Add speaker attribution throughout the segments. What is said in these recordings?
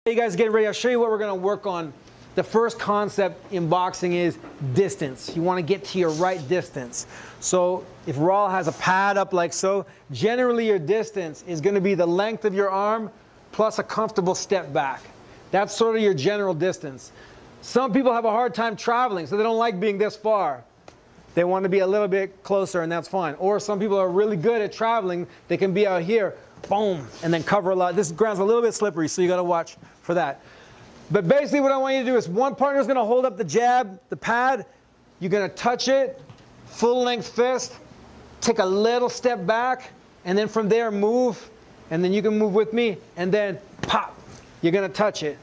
Speaker 1: You guys getting ready? I'll show you what we're going to work on. The first concept in boxing is distance. You want to get to your right distance. So if Raul has a pad up like so, generally your distance is going to be the length of your arm plus a comfortable step back. That's sort of your general distance. Some people have a hard time traveling, so they don't like being this far. They want to be a little bit closer, and that's fine. Or some people are really good at traveling. They can be out here, boom, and then cover a lot. This ground's a little bit slippery, so you got to watch for that. But basically what I want you to do is one partner is going to hold up the jab, the pad. You're going to touch it, full length fist, take a little step back, and then from there move, and then you can move with me, and then pop. You're going to touch it,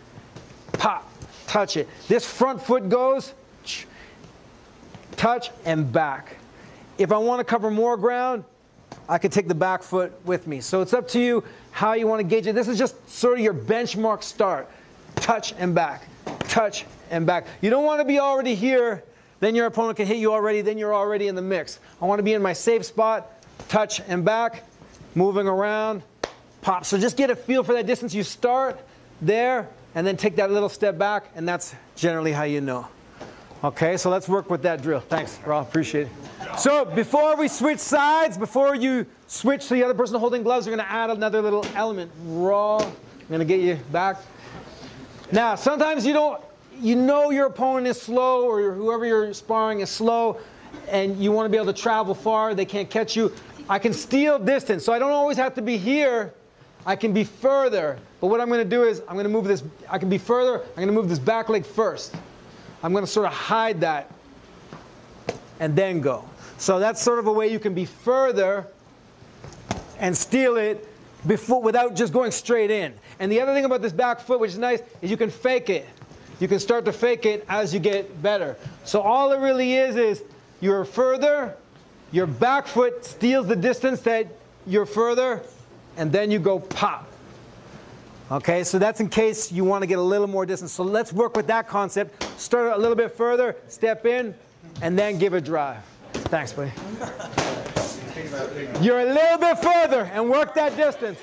Speaker 1: pop, touch it. This front foot goes, touch, and back. If I want to cover more ground, I can take the back foot with me. So it's up to you how you want to gauge it. This is just sort of your benchmark start. Touch and back, touch and back. You don't want to be already here, then your opponent can hit you already, then you're already in the mix. I want to be in my safe spot, touch and back, moving around, pop. So just get a feel for that distance. You start there, and then take that little step back, and that's generally how you know. Okay, so let's work with that drill. Thanks, Raul, appreciate it. So before we switch sides, before you switch to the other person holding gloves, we're going to add another little element. Raul, I'm going to get you back. Now, sometimes you know your opponent is slow, or whoever you're sparring is slow, and you want to be able to travel far, they can't catch you. I can steal distance, so I don't always have to be here. I can be further. But what I'm going to do is I'm going to move this, I can be further, I'm going to move this back leg first. I'm going to sort of hide that and then go. So that's sort of a way you can be further and steal it before, without just going straight in. And the other thing about this back foot, which is nice, is you can fake it. You can start to fake it as you get better. So all it really is you're further, your back foot steals the distance that you're further, and then you go pop. Okay, so that's in case you want to get a little more distance. So let's work with that concept. Start a little bit further, step in, and then give a drive. Thanks, buddy. You're a little bit further and work that distance.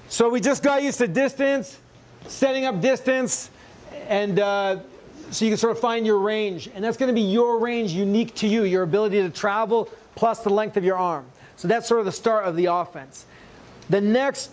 Speaker 1: So we just got used to distance, setting up distance, and so you can sort of find your range. And that's going to be your range unique to you, your ability to travel plus the length of your arm. So that's sort of the start of the offense. The next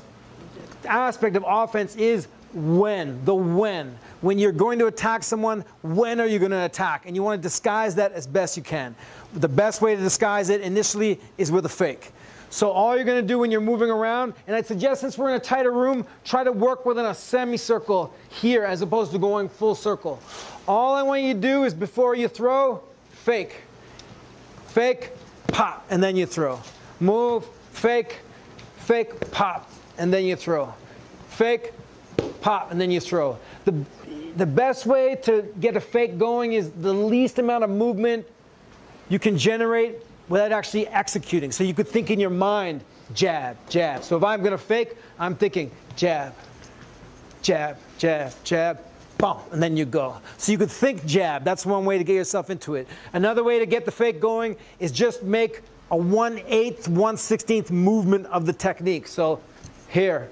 Speaker 1: aspect of offense is when, the when. When you're going to attack someone, when are you going to attack? And you want to disguise that as best you can. The best way to disguise it initially is with a fake. So all you're going to do when you're moving around, and I'd suggest since we're in a tighter room, try to work within a semicircle here as opposed to going full circle. All I want you to do is before you throw, fake. Fake, pop, and then you throw. Move, fake, fake, pop, and then you throw. Fake, pop, and then you throw. The best way to get a fake going is the least amount of movement you can generate without actually executing. So you could think in your mind, jab, jab. So if I'm going to fake, I'm thinking jab, jab, jab, jab, bump, and then you go. So you could think jab. That's one way to get yourself into it. Another way to get the fake going is just make a 1/8, 1/16 movement of the technique. So here,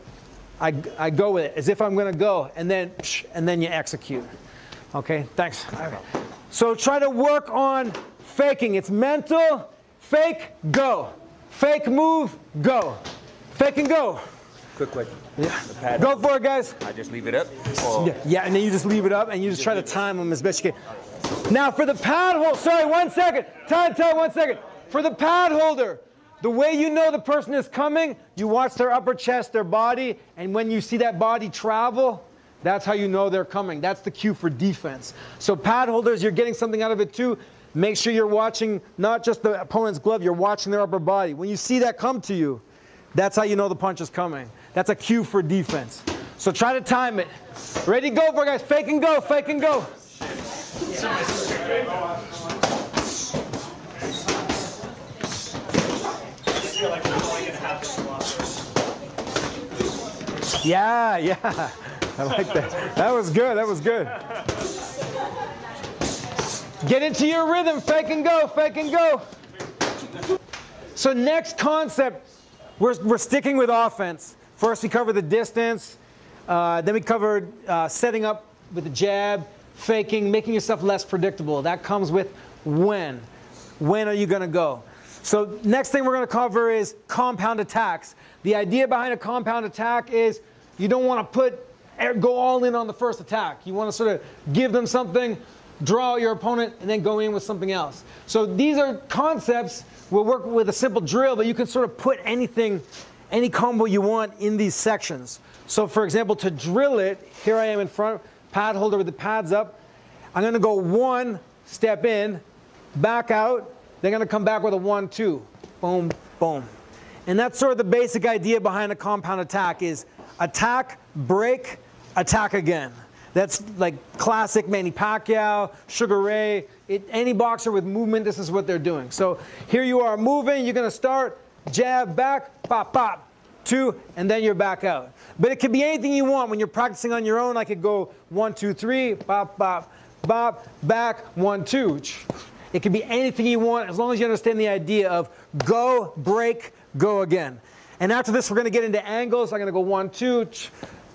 Speaker 1: I go with it as if I'm going to go, and then you execute. Okay, thanks. Okay. So try to work on faking. It's mental. Fake, go. Fake, move, go. Fake and go.
Speaker 2: Quick question.
Speaker 1: Yeah. Go for it, guys.
Speaker 2: I just leave it up?
Speaker 1: Yeah, and then you just leave it up, and you just try to time them as best you can. Now for the pad hold, sorry, 1 second. Time, 1 second. For the pad holder, the way you know the person is coming, you watch their upper chest, their body, and when you see that body travel, that's how you know they're coming. That's the cue for defense. So pad holders, you're getting something out of it too. Make sure you're watching not just the opponent's glove, you're watching their upper body. When you see that come to you, that's how you know the punch is coming. That's a cue for defense. So try to time it. Ready, go for it, guys. Fake and go, fake and go.
Speaker 3: feel like we're going
Speaker 1: Yeah, yeah. I like that. That was good. That was good. Get into your rhythm. Fake and go. Fake and go. So next concept, we're sticking with offense. First we covered the distance. Then we covered setting up with the jab, faking, making yourself less predictable. That comes with when. When are you going to go? So next thing we're going to cover is compound attacks. The idea behind a compound attack is you don't want to go all in on the first attack. You want to sort of give them something, draw out your opponent, and then go in with something else. So these are concepts. We'll work with a simple drill, but you can sort of put anything, any combo you want in these sections. So for example, to drill it, here I am in front, pad holder with the pads up. I'm going to go 1, step in, back out. They're going to come back with a 1, 2. Boom, boom. And that's sort of the basic idea behind a compound attack is attack, break, attack again. That's like classic Manny Pacquiao, Sugar Ray. Any boxer with movement, this is what they're doing. So here you are moving. You're going to start, jab, back, pop, pop, 2, and then you're back out. But it could be anything you want. When you're practicing on your own, I could go 1, 2, 3, pop, pop, pop, back, 1, 2. It could be anything you want as long as you understand the idea of go, break, go again. And after this, we're going to get into angles. I'm going to go 1, 2,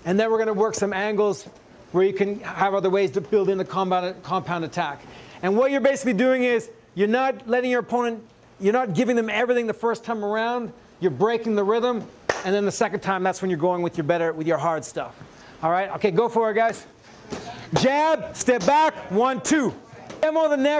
Speaker 1: and then we're going to work some angles where you can have other ways to build in the compound attack. And what you're basically doing is you're not letting your opponent, you're not giving them everything the first time around. You're breaking the rhythm. And then the second time, that's when you're going with your hard stuff. All right? Okay, go for it, guys. Jab, step back, 1, 2. Demo the next.